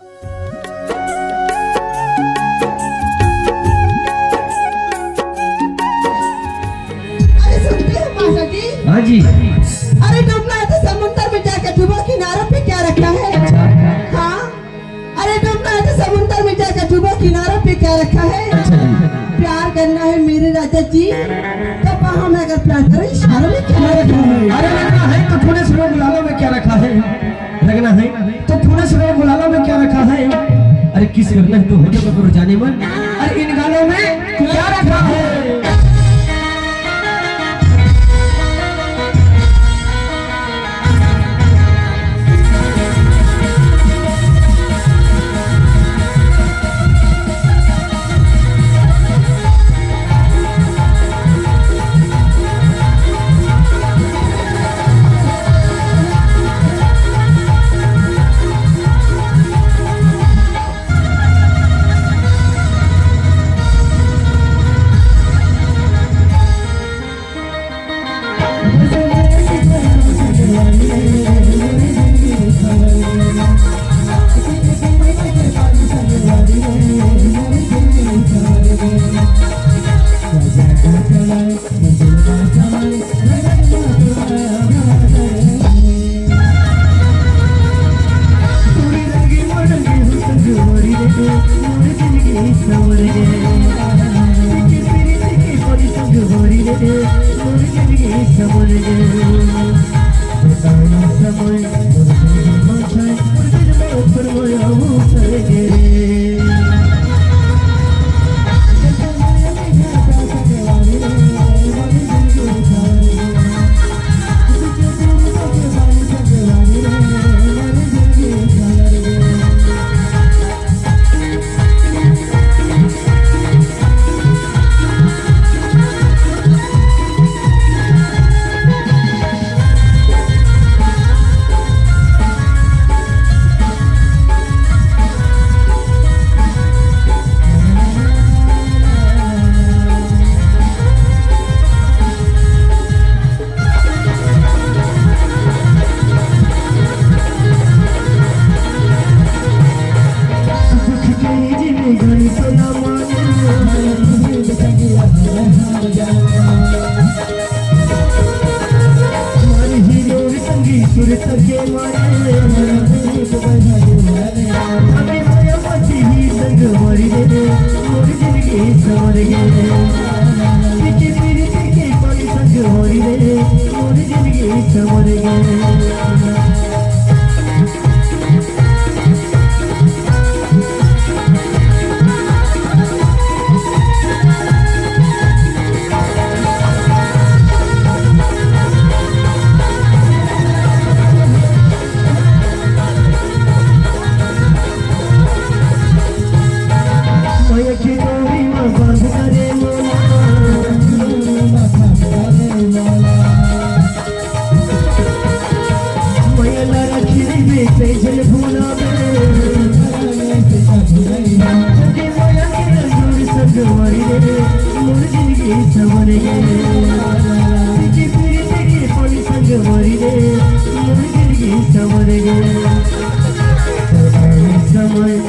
हाँ जी। अरे डूबना है तो समुद्र में जाकर डूबो, किनारों पे क्या रखा है? अच्छा। हाँ, अरे डूबना है तो समुद्र में जाकर डूबो, किनारों पे क्या रखा है? अच्छा जी। प्यार करना है मेरे राजा जी, तो वहाँ में अगर प्यार करो इशारों में क्या रखा है? अरे लगना है तो थोड़े सुनो गुलालों में क्या रखा है? लगना है तो थोड़े सुनो गुलालों में क्या रखा है? अरे किस करना है तो होने को करो जाने मन। अरे इन गालों में क्या रखा है? समय